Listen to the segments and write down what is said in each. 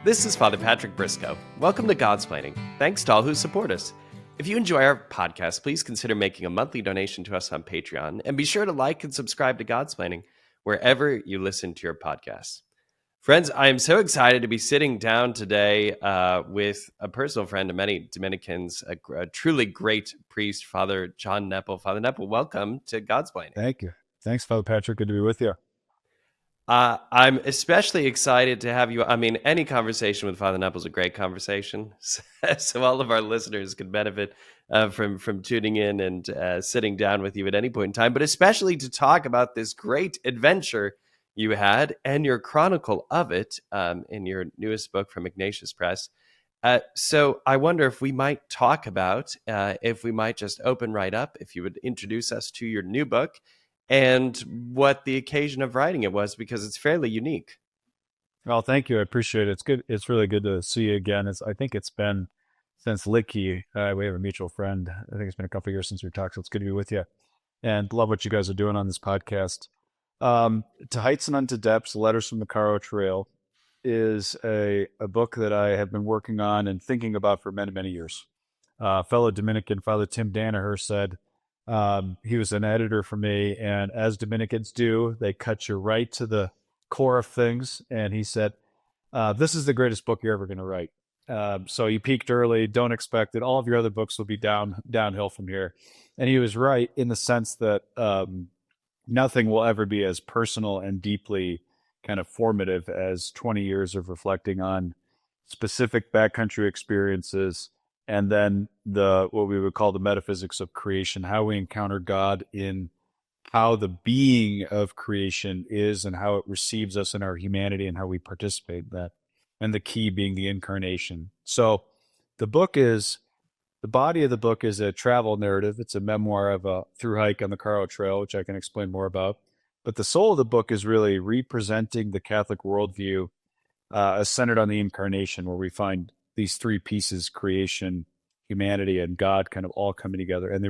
This is Father Patrick Briscoe. Welcome to Godsplaining. Thanks to all who support us. If you enjoy our podcast, please consider making a monthly donation to us on Patreon, and be sure to like and subscribe to Godsplaining wherever you listen to your podcasts. Friends, I am so excited to be sitting down today with a personal friend of many Dominicans, a truly great priest, Father John Nepil. Father Nepil, welcome to Godsplaining. Thank you. Thanks, Father Patrick. Good to be with you. I'm especially excited to have you. I mean, any conversation with Father Nepil is a great conversation, so all of our listeners can benefit from tuning in and sitting down with you at any point in time. But especially to talk about this great adventure you had and your chronicle of it in your newest book from Ignatius Press. So I wonder if we might talk about, if we might just open right up, if you would introduce us to your new book and what the occasion of writing it was, because it's fairly unique. Well, thank you. I appreciate it. It's good. It's really good to see you again. I think it's been since Licky. We have a mutual friend. I think it's been a couple of years since we talked, so it's good to be with you. And love what you guys are doing on this podcast. To Heights and Unto Depths, Letters from the Caro Trail is a book that I have been working on and thinking about for many, many years. Fellow Dominican, Father Tim Danaher, said, he was an editor for me, and as Dominicans do, they cut you right to the core of things. And he said, this is the greatest book you're ever going to write. So you peaked early. Don't expect that all of your other books will be downhill from here. And he was right in the sense that nothing will ever be as personal and deeply kind of formative as 20 years of reflecting on specific backcountry experiences, and then what we would call the metaphysics of creation, how we encounter God in how the being of creation is and how it receives us in our humanity and how we participate in that. And the key being the incarnation. So the body of the book is a travel narrative. It's a memoir of a through hike on the Caro Trail, which I can explain more about. But the soul of the book is really representing the Catholic worldview centered on the incarnation, where we find these three pieces: creation, humanity, and God kind of all coming together. And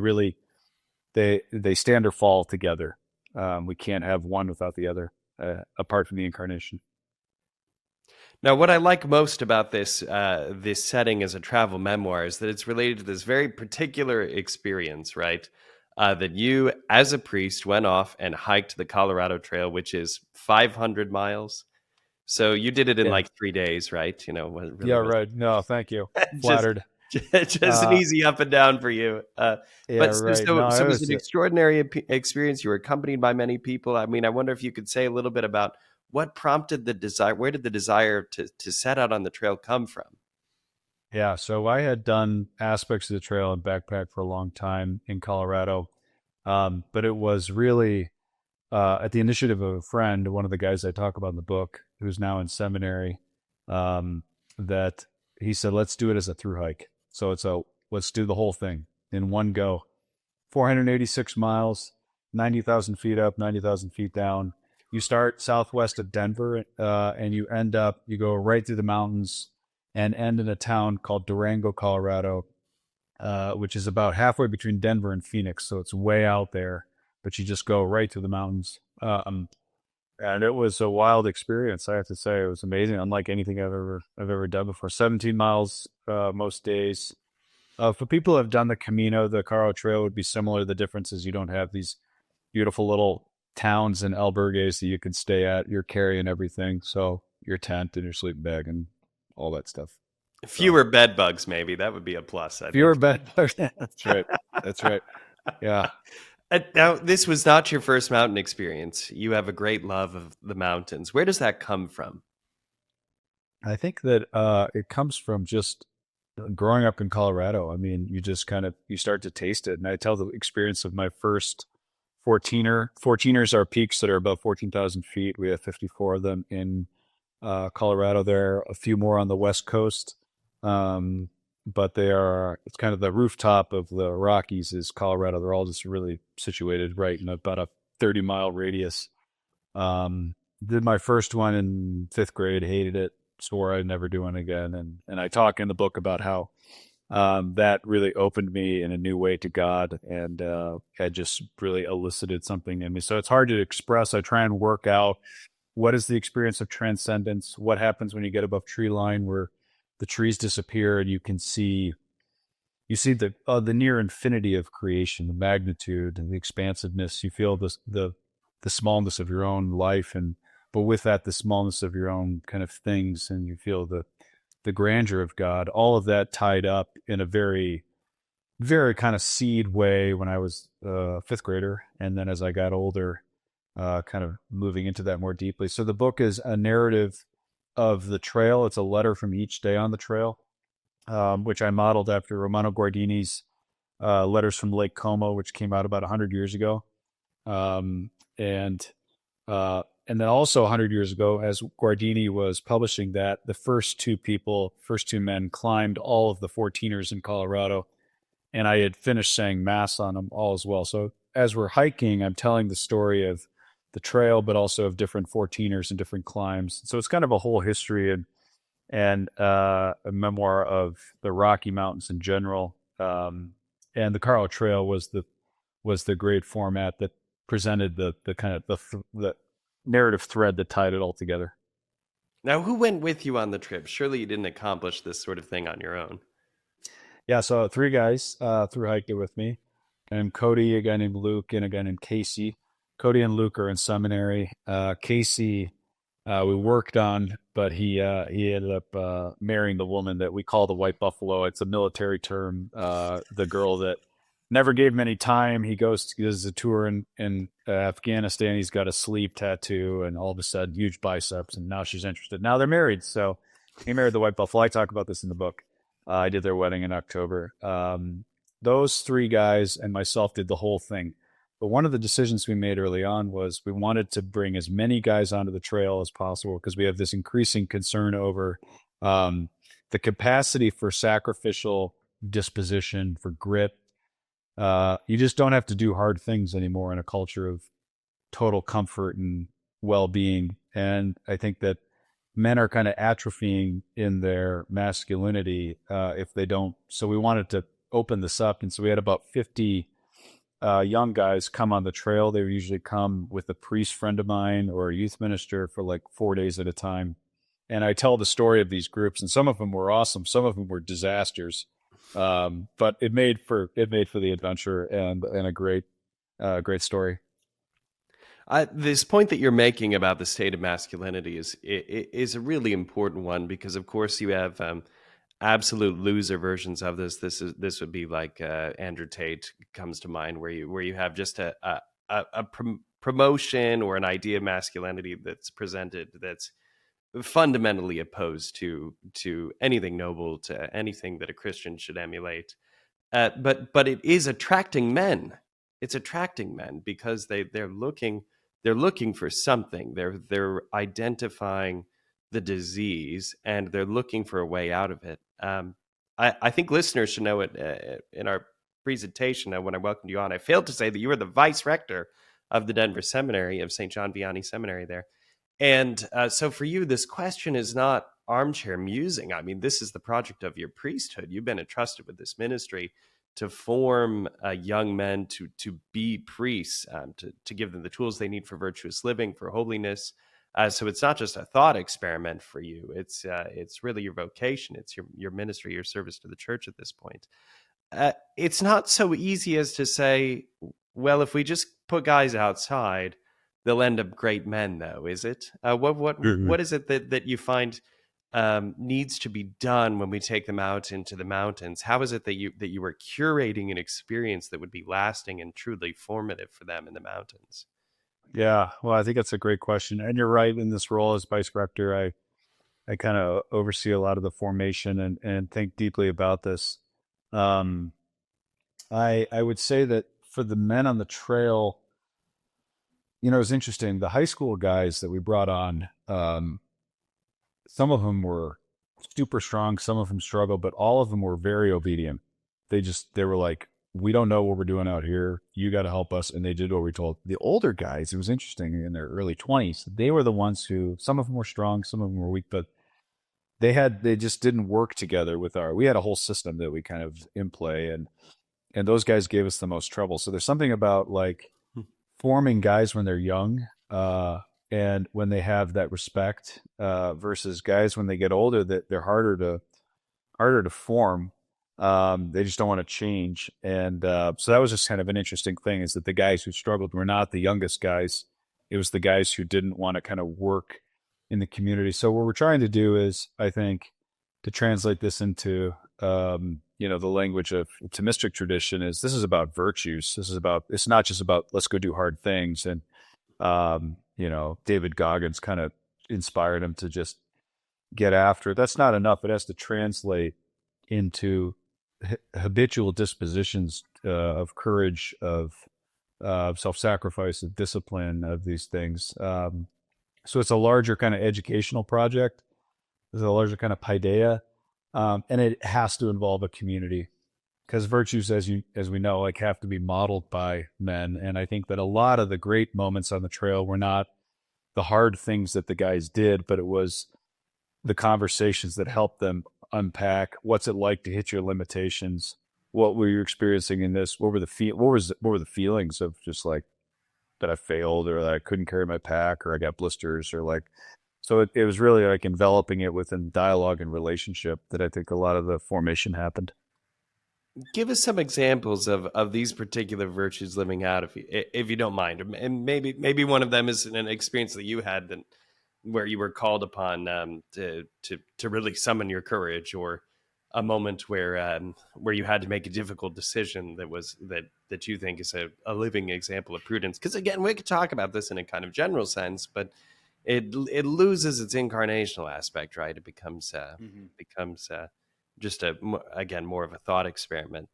they stand or fall together. We can't have one without the other, apart from the incarnation. Now, what I like most about this setting as a travel memoir is that it's related to this very particular experience, right? That you, as a priest, went off and hiked the Colorado Trail, which is 500 miles. So you did it in like 3 days, right? Really right. No, thank you. Flattered. just an easy up and down for you. Right. So it was an extraordinary experience. You were accompanied by many people. I mean, I wonder if you could say a little bit about what prompted the desire. Where did the desire to set out on the trail come from? Yeah, so I had done aspects of the trail and backpack for a long time in Colorado, but it was really at the initiative of a friend, one of the guys I talk about in the book, who's now in seminary, that he said, let's do it as a through hike. So let's do the whole thing in one go. 486 miles, 90,000 feet up, 90,000 feet down. You start southwest of Denver, and you go right through the mountains and end in a town called Durango, Colorado, which is about halfway between Denver and Phoenix. So it's way out there, but you just go right through the mountains. And it was a wild experience, I have to say. It was amazing, unlike anything I've ever done before. 17 miles most days. For people who have done the Camino, the Caro Trail would be similar. The difference is you don't have these beautiful little towns and albergues that you can stay at. You're carrying everything, so your tent and your sleeping bag and all that stuff. Fewer bed bugs, maybe. That would be a plus. Fewer bed bugs. That's right. That's right. Yeah. Now, this was not your first mountain experience. You have a great love of the mountains. Where does that come from? I think that it comes from just growing up in Colorado. I mean, you just you start to taste it. And I tell the experience of my first 14er. 14ers are peaks that are above 14,000 feet. We have 54 of them in Colorado. There are a few more on the West Coast. But it's kind of the rooftop of the Rockies is Colorado. They're all just really situated right in about a 30-mile radius. Did my first one in 5th grade, hated it, swore I'd never do one again. And I talk in the book about how that really opened me in a new way to God, and had just really elicited something in me. So it's hard to express. I try and work out what is the experience of transcendence? What happens when you get above tree line where the trees disappear and you see the near infinity of creation, the magnitude and the expansiveness. You feel the smallness of your own life, and but with that, the smallness of your own kind of things, and you feel the grandeur of God. All of that tied up in a very kind of seed way when I was a fifth grader, and then as I got older, kind of moving into that more deeply. So the book is a narrative of the trail. It's a letter from each day on the trail, which I modeled after Romano Guardini's Letters from Lake Como, which came out about 100 years ago. Um, and and then also 100 years ago, as Guardini was publishing that, the first two men climbed all of the 14ers in Colorado, and I had finished saying mass on them all as well. So as we're hiking, I'm telling the story of the trail, but also of different 14ers and different climbs. So it's kind of a whole history and a memoir of the Rocky Mountains in general. And the Caro Trail was the great format that presented the kind of the narrative thread that tied it all together. Now, who went with you on the trip? Surely you didn't accomplish this sort of thing on your own. Yeah, so three guys through hiked it with me, and Cody, a guy named Luke, and a guy named Casey. Cody and Luke are in seminary. Casey, we worked on, but he ended up marrying the woman that we call the White Buffalo. It's a military term. The girl that never gave him any time. He does a tour in Afghanistan. He's got a sleeve tattoo, and all of a sudden, huge biceps, and now she's interested. Now they're married, so he married the White Buffalo. I talk about this in the book. I did their wedding in October. Those three guys and myself did the whole thing. But one of the decisions we made early on was we wanted to bring as many guys onto the trail as possible because we have this increasing concern over the capacity for sacrificial disposition, for grit. You just don't have to do hard things anymore in a culture of total comfort and well-being. And I think that men are kind of atrophying in their masculinity if they don't. So we wanted to open this up, and so we had about 50 young guys come on the trail. They would usually come with a priest friend of mine or a youth minister for like 4 days at a time. And I tell the story of these groups, and some of them were awesome, some of them were disasters. But it made for the adventure and a great story. This point that you're making about the state of masculinity is a really important one because, of course, you have absolute loser versions of this. This would be like Andrew Tate comes to mind, where you have just a promotion or an idea of masculinity that's presented that's fundamentally opposed to anything noble, to anything that a Christian should emulate. But it is attracting men. It's attracting men because they're looking for something. They're identifying the disease and they're looking for a way out of it. I think listeners should know it in our presentation. When I welcomed you on, I failed to say that you were the vice rector of the Denver Seminary, of St. John Vianney Seminary there. And so for you, this question is not armchair musing. I mean, this is the project of your priesthood. You've been entrusted with this ministry to form young men to be priests, to give them the tools they need for virtuous living, for holiness. So it's not just a thought experiment for you. It's really your vocation. It's your ministry, your service to the church at this point. It's not so easy as to say, well, if we just put guys outside, they'll end up great men, though, is it? What is it that you find needs to be done when we take them out into the mountains? How is it that you are curating an experience that would be lasting and truly formative for them in the mountains? Yeah, well, I think that's a great question, and you're right. In this role as vice rector, I kind of oversee a lot of the formation and think deeply about this. Um, I would say that for the men on the trail, it was interesting. The high school guys that we brought on, some of them were super strong, some of them struggled, but all of them were very obedient. They were like, we don't know what we're doing out here. You got to help us. And they did what we told. The older guys, it was interesting, in their early 20s, they were the ones who, some of them were strong, some of them were weak, but they just didn't work together we had a whole system that we kind of in play, and those guys gave us the most trouble. So there's something about like forming guys when they're young, and when they have that respect, versus guys when they get older, that they're harder to form. They just don't want to change. And so that was just kind of an interesting thing, is that the guys who struggled were not the youngest guys. It was the guys who didn't want to kind of work in the community. So what we're trying to do is, I think, to translate this into, the language of optimistic tradition, is this is about virtues. It's not just about let's go do hard things. And, David Goggins kind of inspired him to just get after it. That's not enough. It has to translate into habitual dispositions, of courage, of self-sacrifice, of discipline, of these things. So it's a larger kind of educational project. It's a larger kind of paideia, and it has to involve a community, because virtues, as we know, like, have to be modeled by men. And I think that a lot of the great moments on the trail were not the hard things that the guys did, but it was the conversations that helped them unpack what's it like to hit your limitations. What were you experiencing in this? What were the feelings of just like that I failed, or that I couldn't carry my pack, or I got blisters, or like, so it was really like enveloping it within dialogue and relationship that I think a lot of the formation happened. Give us some examples of these particular virtues living out, if you don't mind, and maybe one of them is an experience that you had that where you were called upon to really summon your courage, or a moment where you had to make a difficult decision that you think is a living example of prudence. Because again, we could talk about this in a kind of general sense, but it loses its incarnational aspect, right? It becomes just again more of a thought experiment.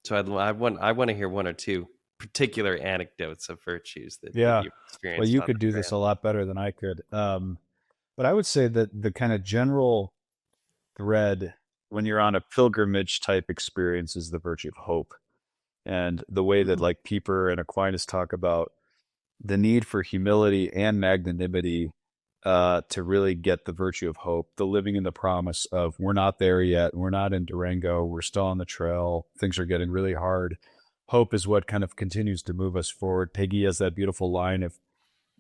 So I want to hear one or two particular anecdotes of virtues that Yeah. you've Well, experienced you on could the do this trail. a lot better than I could. But I would say that the kind of general thread when you're on a pilgrimage type experience is the virtue of hope. And the way that, Mhm. like, Pieper and Aquinas talk about the need for humility and magnanimity, to really get the virtue of hope, the living in the promise of we're not there yet, we're not in Durango, we're still on the trail, things are getting really hard. Hope is what kind of continues to move us forward. Peggy has that beautiful line of,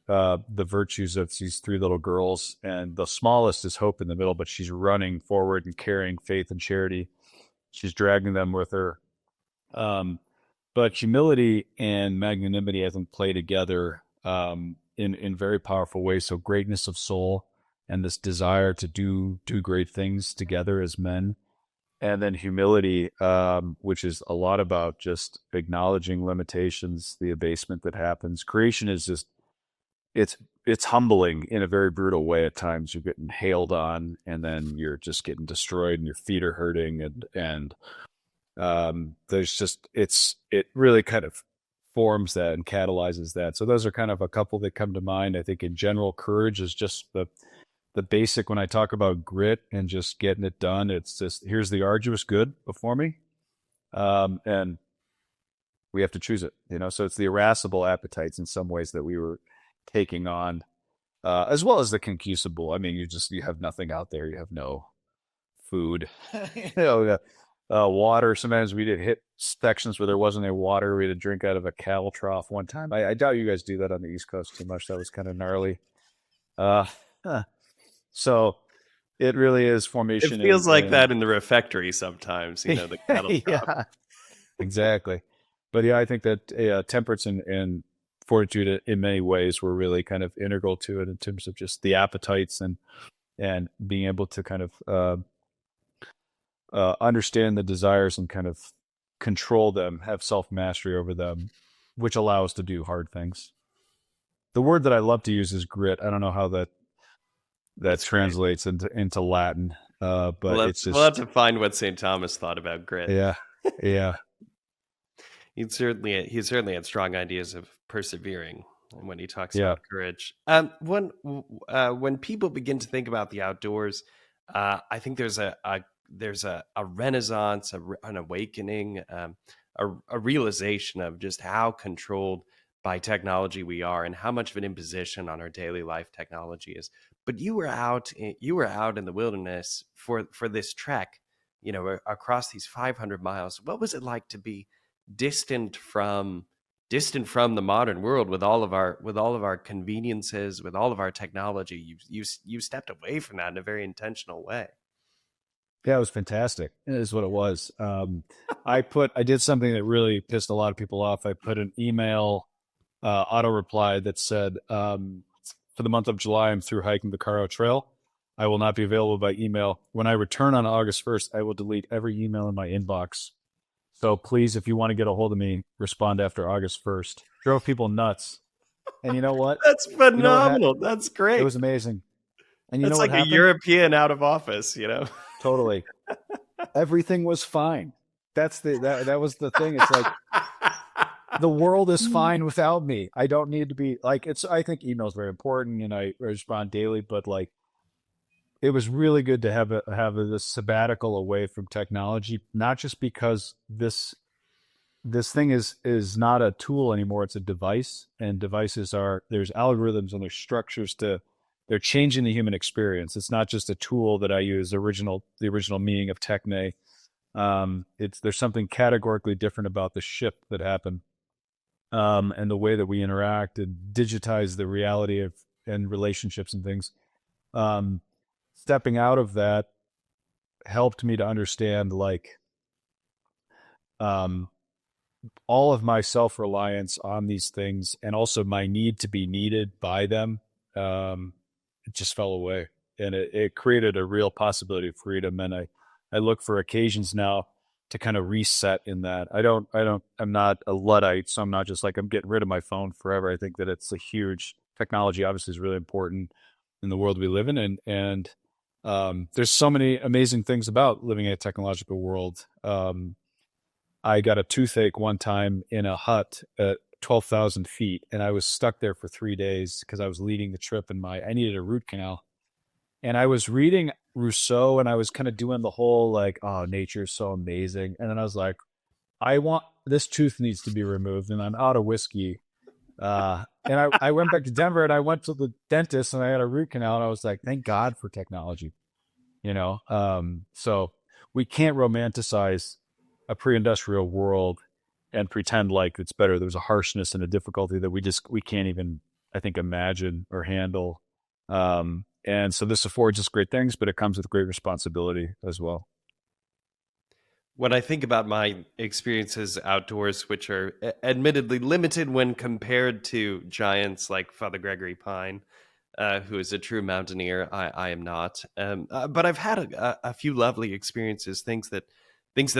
the virtues of these three little girls, and the smallest is hope in the middle, but she's running forward and carrying faith and charity. She's dragging them with her. Um, but humility and magnanimity, I think, play together, in very powerful ways. So greatness of soul and this desire to do great things together as men, and then humility, which is a lot about just acknowledging limitations, the abasement that happens. Creation is just it's it's humbling in a very brutal way at times. You're getting hailed on, and then you're just getting destroyed, and your feet are hurting, and there's just it really kind of forms that and catalyzes that. So those are kind of a couple that come to mind. I think in general, courage is just the basic. When I talk about grit and just getting it done, it's just here's the arduous good before me, and we have to choose it. So it's the irascible appetites in some ways that we were taking on, as well as the concupiscible. I mean, you have nothing out there. You have no food, water. Sometimes we did hit sections where there wasn't any water. We had to drink out of a cattle trough one time. I doubt you guys do that on the East Coast too much. That was kind of gnarly. Uh, huh. So it really is It formation feels like in that in the refectory sometimes, the cattle prod. yeah, exactly. But yeah, I think that, temperance and fortitude in many ways were really kind of integral to it, in terms of just the appetites, and being able to kind of, understand the desires and kind of control them, have self mastery over them, which allows to do hard things. The word that I love to use is grit. I don't know how that That's great. translates into Latin, but it's We'll have just to find what St. Thomas thought about grit. yeah, yeah, He certainly had strong ideas of persevering when he talks yeah. about courage. When people begin to think about the outdoors, I think there's a renaissance, an awakening, a realization of just how controlled by technology we are, and how much of an imposition on our daily life technology is. But you were out in the wilderness for this trek, across these 500 miles. What was it like to be distant from distant from the modern world with all of our conveniences, with all of our technology. You stepped away from that in a very intentional way. Yeah, it was fantastic. It is what it was. I did something that really pissed a lot of people off. I put an email auto reply that said, for the month of July, I'm through hiking the Caro Trail. I will not be available by email. When I return on August 1st, I will delete every email in my inbox. So please, if you want to get a hold of me, respond after August 1st. Drove people nuts. And you know what? That's You know what phenomenal. That's It great. was amazing. And you know That's what like a happened? European out of office. Totally. Everything was fine. That was the thing. It's like the world is fine without me. I don't need to be like it's I think email is very important and I respond daily, but like it was really good to have this sabbatical away from technology, not just because this thing is not a tool anymore, it's a device, and devices are there's algorithms and there's structures to they're changing the human experience. It's not just a tool that I use the original meaning of techne. It's there's something categorically different about the shift that happened, and the way that we interact and digitize the reality of and relationships and things. Um, Stepping out of that helped me to understand like um, all of my self reliance on these things and also my need to be needed by them. It just fell away, and it created a real possibility of freedom. And I look for occasions now to kind of reset in that. I'm not a Luddite, so I'm not just like I'm getting rid of my phone forever. I think that it's a huge technology. Obviously, is really important in the world we live in, and there's so many amazing things about living in a technological world. I got a toothache one time in a hut at 12,000 feet, and I was stuck there for 3 days because I was leading the trip, and I needed a root canal. And I was reading Rousseau, and I was kind of doing the whole like, oh, nature's so amazing. And then I was like, I want this tooth needs to be removed, and I'm out of whiskey. And I went back to Denver, and I went to the dentist, and I had a root canal, and I was like, thank God for technology, you know. So we can't romanticize a pre-industrial world and pretend like it's better. There's a harshness and a difficulty that we can't even I think imagine or handle. And so this affords us great things, but it comes with great responsibility as well. When I think about my experiences outdoors, which are admittedly limited when compared to giants like Father Gregory Pine, who is a true mountaineer, I am not. But I've had a few lovely experiences, things that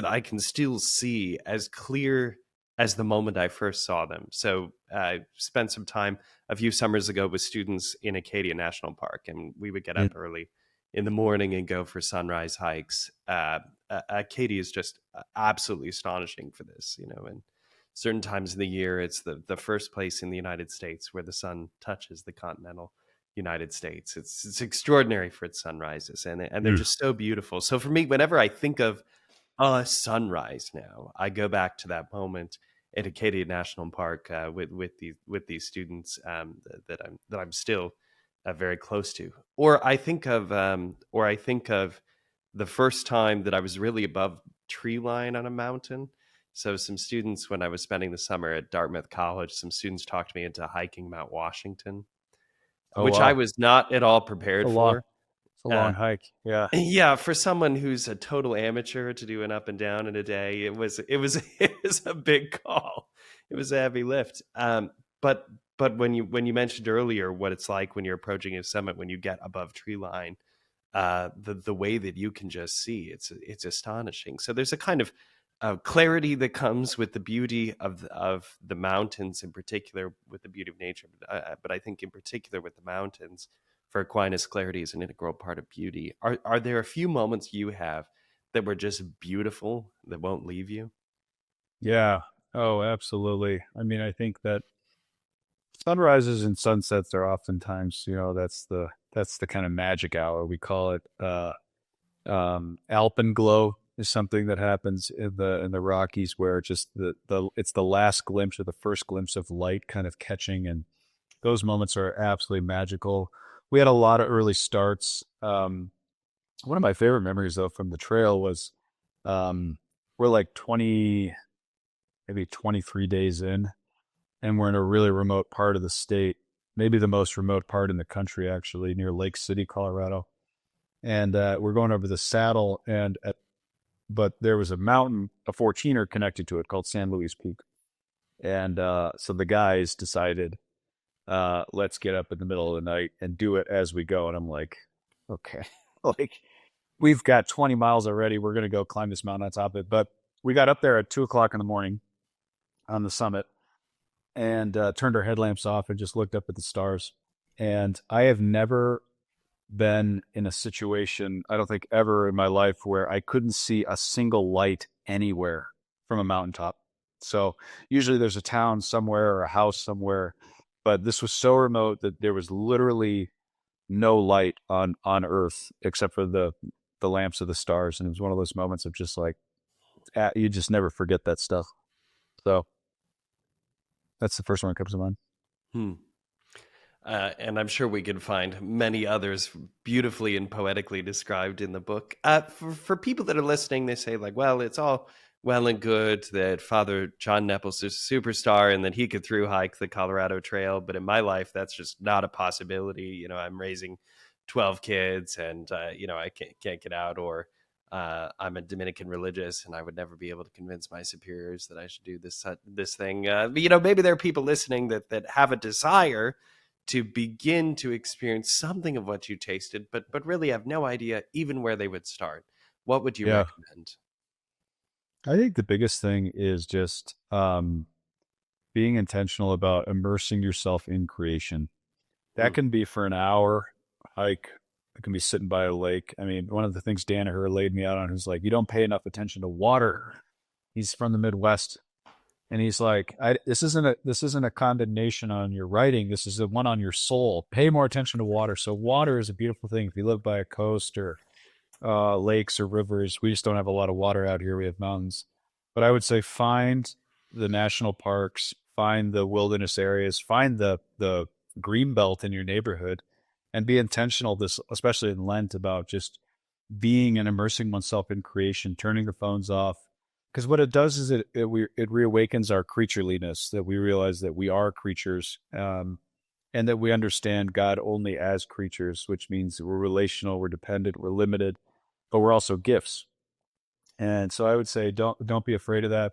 I can still see as clear as the moment I first saw them. So I spent some time a few summers ago with students in Acadia National Park, and we would get Yeah. up early in the morning and go for sunrise hikes. Acadia is just absolutely astonishing for this. And certain times in the year, it's the first place in the United States where the sun touches the continental United States. It's extraordinary for its sunrises, and they're Mm. just so beautiful. So for me, whenever I think of a sunrise now, I go back to that moment at Acadia National Park with these students that I'm still very close to. Or I think of the first time that I was really above tree line on a mountain. So some students, when I was spending the summer at Dartmouth College, some students talked me into hiking Mount Washington, Oh which I wow, was not at all it's a prepared long for. it's a Uh, long hike. Yeah. yeah, for someone who's a total amateur to do an up and down in a day, it was a big call. It was a heavy lift. But but when you mentioned earlier what it's like when you're approaching a summit, when you get above tree line, the way that you can just see, it's astonishing. So there's a kind of clarity that comes with the beauty of the mountains, in particular with the beauty of nature. But I think in particular with the mountains, for Aquinas, clarity is an integral part of beauty. Are there a few moments you have that were just beautiful that won't leave you? Yeah. Oh, absolutely. I mean, I think that sunrises and sunsets are oftentimes, that's the kind of magic hour we call it. Alpenglow is something that happens in the Rockies where just the it's the last glimpse or the first glimpse of light kind of catching, and those moments are absolutely magical. We had a lot of early starts. One of my favorite memories though from the trail was we're like 20 maybe 23 days in, and we're in a really remote part of the state, maybe the most remote part in the country, actually, near Lake City, Colorado. And we're going over the saddle, but there was a mountain, a 14er connected to it called San Luis Peak. And so the guys decided, let's get up in the middle of the night and do it as we go. And I'm like, okay, like we've got 20 miles already. We're going to go climb this mountain on top of it. But we got up there at 2 o'clock in the morning on the summit and turned our headlamps off and just looked up at the stars. And I have never been in a situation, I don't think ever in my life, where I couldn't see a single light anywhere from a mountaintop. So usually there's a town somewhere or a house somewhere, but this was so remote that there was literally no light on Earth except for the lamps of the stars. And it was one of those moments of just like, you just never forget that stuff. So that's the first one that comes to mind. Hmm. And I'm sure we can find many others beautifully and poetically described in the book. For people that are listening, they say, like, well, it's all well and good that Father John Nepil's a superstar and that he could through hike the Colorado Trail. But in my life, that's just not a possibility. You know, I'm raising 12 kids and, I can't get out, or I'm a Dominican religious and I would never be able to convince my superiors that I should do this thing. But, maybe there are people listening that have a desire to begin to experience something of what you tasted, but really have no idea even where they would start. What would you Yeah. recommend? I think the biggest thing is just being intentional about immersing yourself in creation. Hmm. That can be for an hour hike. It can be sitting by a lake. I mean, one of the things Danaher laid me out on is like, you don't pay enough attention to water. He's from the Midwest, and he's like, this isn't a condemnation on your writing. This is a one on your soul. Pay more attention to water. So water is a beautiful thing. If you live by a coast or lakes or rivers, we just don't have a lot of water out here. We have mountains, but I would say find the national parks, find the wilderness areas, find the green belt in your neighborhood, and be intentional. This, especially in Lent, about just being and immersing oneself in creation, turning the phones off. Because what it does is it reawakens our creatureliness, that we realize that we are creatures, and that we understand God only as creatures, which means we're relational, we're dependent, we're limited, but we're also gifts. And so I would say don't be afraid of that.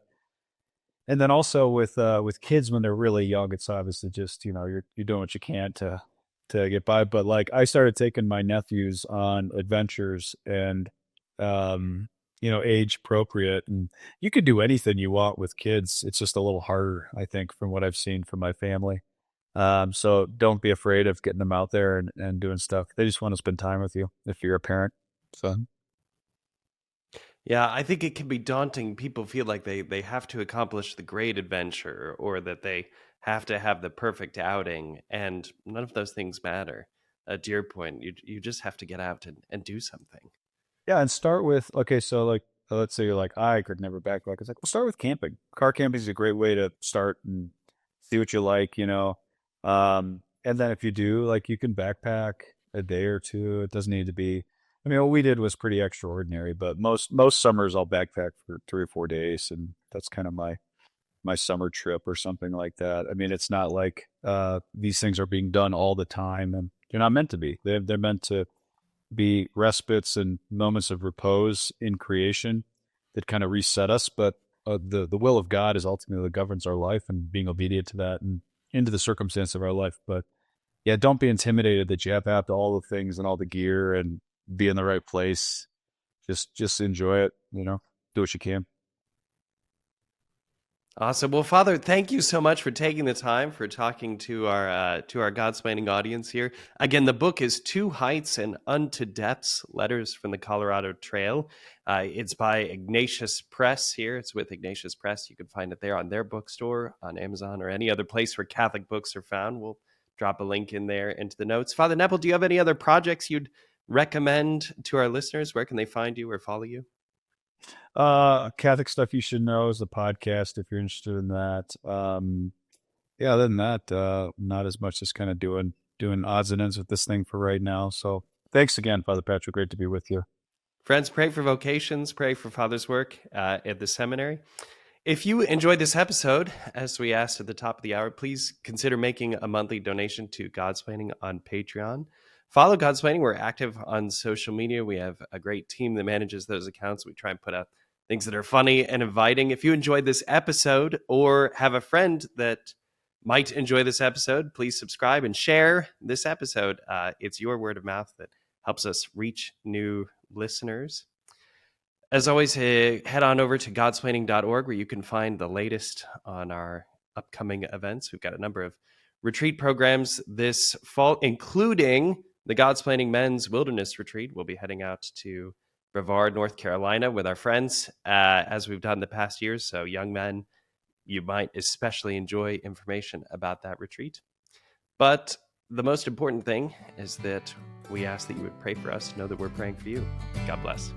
And then also with kids when they're really young, it's obviously just you're doing what you can to get by. But like I started taking my nephews on adventures and age appropriate, and you can do anything you want with kids. It's just a little harder, I think, from what I've seen from my family. So don't be afraid of getting them out there and doing stuff. They just want to spend time with you if you're a parent. So Yeah, I think it can be daunting. People feel like they have to accomplish the great adventure or that they have to have the perfect outing, and none of those things matter. To your point, you just have to get out and do something. yeah, and start with okay. So like, let's say you're like, I could never backpack. It's like, well, start with camping. Car camping is a great way to start and see what you like. And then if you do, like, you can backpack a day or two. It doesn't need to be. I mean, what we did was pretty extraordinary, but most summers I'll backpack for 3 or 4 days, and that's kind of my summer trip or something like that. I mean, it's not like these things are being done all the time, and they're not meant to be. They're meant to be respites and moments of repose in creation that kind of reset us. But the will of God is ultimately what governs our life, and being obedient to that and into the circumstance of our life. But yeah, don't be intimidated that you have to have all the things and all the gear and be in the right place. Just enjoy it. Do what you can. Awesome. Well, Father, thank you so much for taking the time for talking to our Godsplaining audience here. Again, the book is Two Heights and Unto Depths: Letters from the Colorado Trail. It's by Ignatius Press here. It's with Ignatius Press. You can find it there on their bookstore, on Amazon, or any other place where Catholic books are found. We'll drop a link in there into the notes. Father Nepil, do you have any other projects you'd recommend to our listeners? Where can they find you or follow you? Catholic stuff you should know is the podcast if you're interested in that. Yeah, other than that, not as much as kind of doing odds and ends with this thing for right now. So thanks again, Father Patrick. Great to be with you. Friends, pray for vocations, pray for Father's work at the seminary. If you enjoyed this episode, as we asked at the top of the hour, please consider making a monthly donation to Godsplaining on Patreon. Follow Godsplaining. We're active on social media. We have a great team that manages those accounts. We try and put out things that are funny and inviting. If you enjoyed this episode or have a friend that might enjoy this episode, please subscribe and share this episode. It's your word of mouth that helps us reach new listeners. As always, head on over to godsplaining.org where you can find the latest on our upcoming events. We've got a number of retreat programs this fall, including the Godsplaining Men's Wilderness Retreat. We'll be heading out to Brevard, North Carolina with our friends, as we've done the past years. So young men, you might especially enjoy information about that retreat. But the most important thing is that we ask that you would pray for us, know that we're praying for you. God bless.